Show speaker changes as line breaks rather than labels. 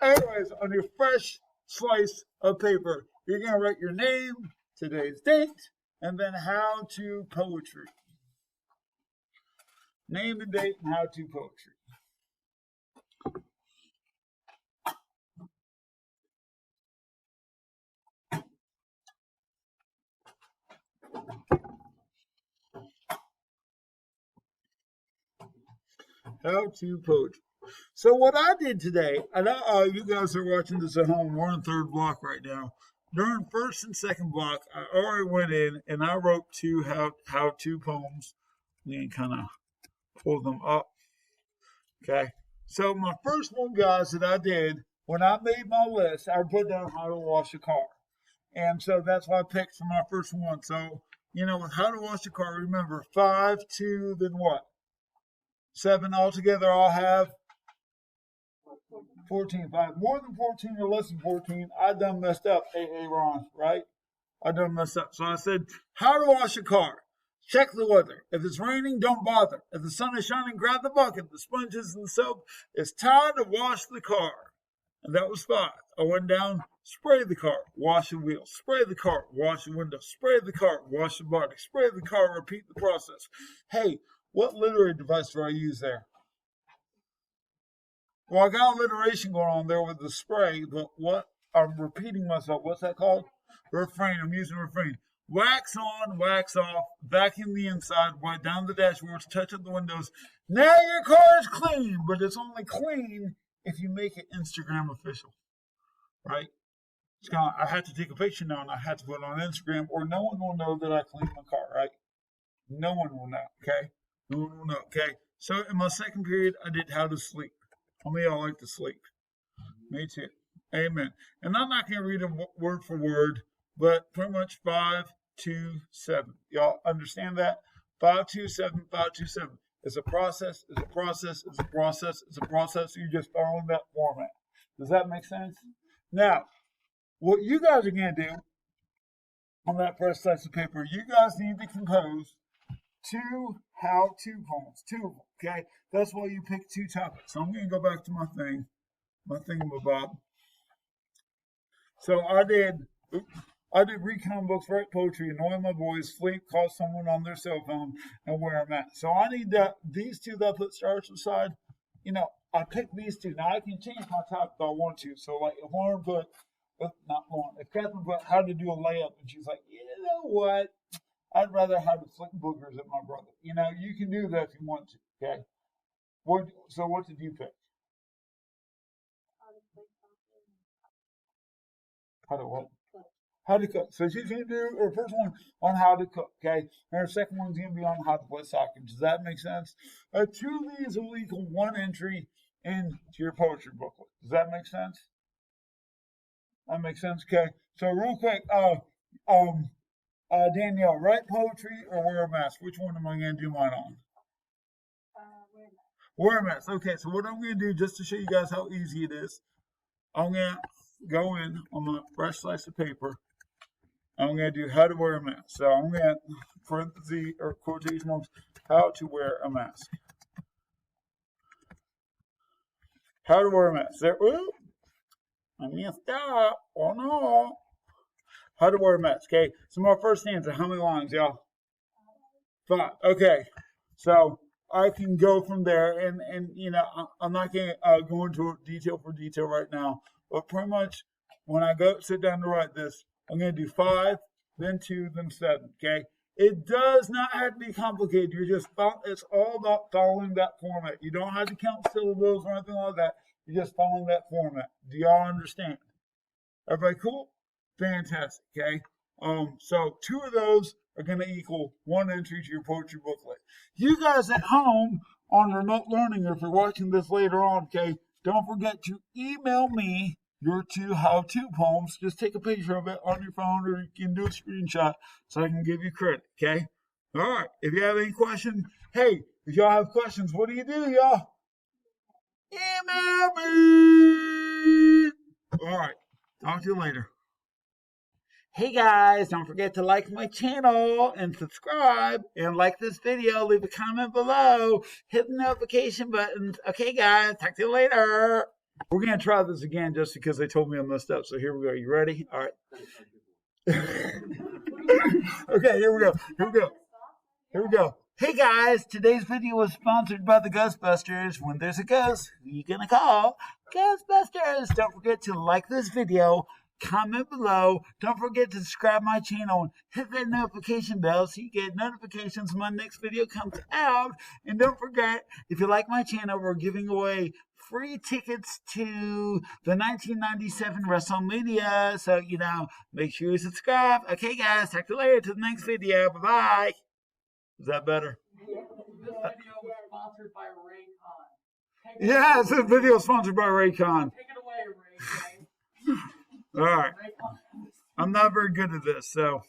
Anyways, on your fresh slice of paper, you're going to write your name, today's date, and then how to poetry. Name and date and how to poetry. How to poetry. So what I did today, I know you guys are watching this at home. We're in third block right now. During first and second block, I already went in and I wrote two how-to poems. And kind of pull them up. Okay. So my first one, guys, that I did when I made my list, I put down how to wash a car, and so that's why I picked for my first one. So with how to wash a car, remember 5, 2, then what? 7 altogether. I'll have 14. 5 more than 14 or less than 14. I done messed up. Hey, Ron, right? I done messed up. So I said how to wash a car. Check the weather. If it's raining, don't bother. If the sun is shining, grab the bucket, the sponges, and the soap. It's time to wash the car. And that was 5. I went down, spray the car, wash the wheels, spray the car, wash the window, spray the car, wash the body, spray the car, repeat the process. Hey, what literary device do I use there? Well, I got alliteration going on there with the spray, but what? I'm repeating myself. What's that called? Refrain. I'm using refrain. Wax on, wax off, vacuum the inside, wipe down the dashboards, touch up the windows. Now your car is clean, but it's only clean if you make it Instagram official, right? It's kind of, I had to take a picture now and I had to put it on Instagram, or no one will know that I cleaned my car, right? No one will know, okay? No one will know, okay? So in my second period, I did how to sleep. How many of y'all like to sleep? Me too. Amen. And I'm not going to read it word for word, but pretty much 5, 2, 7. Y'all understand that? 5, 2, 7, 5, 2, 7. It's a process, it's a process, it's a process, it's a process. You just follow that format. Does that make sense? Now, what you guys are going to do on that first slice of paper, you guys need to compose 2 how-to poems. 2 of them, okay? That's why you pick 2 topics. So I'm going to go back to my thingamabob. So I did read comic books, write poetry, annoy my boys, sleep, call someone on their cell phone, and wear a mask. So I need these 2 that I put stars aside. I picked these 2. Now I can change my topic if I want to. So like if Lauren put, if Catherine put how to do a layup, and she's like, you know what? I'd rather have to flick boogers at my brother. You can do that if you want to. Okay. So what did you pick? How to what? How to cook. So she's going to do her first one on how to cook, okay? And her second one's going to be on how to play soccer. Does that make sense? 2 of these will equal 1 entry into your poetry booklet. Does that make sense? That makes sense? Okay. So real quick, Danielle, write poetry or wear a mask? Which one am I going to do mine on? Wear a mask. Okay, so what I'm going to do, just to show you guys how easy it is, I'm going to go in on my fresh slice of paper. I'm going to do how to wear a mask. So I'm going to parentheses or quotation marks, how to wear a mask. How to wear a mask. There. Ooh, I messed up. Oh no. How to wear a mask. Okay. So my first stanza. How many lines, y'all? 5. Okay. So I can go from there, and I'm not going to go into detail for detail right now, but pretty much when I go sit down to write this, I'm going to do 5, then 2, then 7. Okay. It does not have to be complicated. It's all about following that format. You don't have to count syllables or anything like that. You're just following that format. Do y'all understand? Everybody cool? Fantastic. Okay. So 2 of those are going to equal 1 entry to your poetry booklet. You guys at home on remote learning, or if you're watching this later on, okay, don't forget to email me your 2 how-to poems. Just take a picture of it on your phone, or you can do a screenshot so I can give you credit, okay? All right. If you have any questions, hey, if y'all have questions, what do, y'all? Email me. All right. Talk to you later. Hey guys, don't forget to like my channel and subscribe, and like this video, leave a comment below, hit the notification buttons. Okay guys, talk to you later. We're going to try this again just because they told me I messed up. So here we go. You ready? All right. Okay, here we go. Here we go. Here we go. Hey guys, today's video was sponsored by the Ghostbusters. When there's a ghost, who you gonna call? Ghostbusters! Don't forget to like this video, comment below. Don't forget to subscribe my channel and hit that notification bell so you get notifications when my next video comes out. And don't forget, if you like my channel, we're giving away free tickets to the 1997 WrestleMania. So, make sure you subscribe. Okay, guys, talk to you later to the next video. Bye-bye. Is that better?
This video was sponsored by Raycon.
Yeah, this video is sponsored by Raycon.
Take it away, Ray.
All right. I'm not very good at this, so.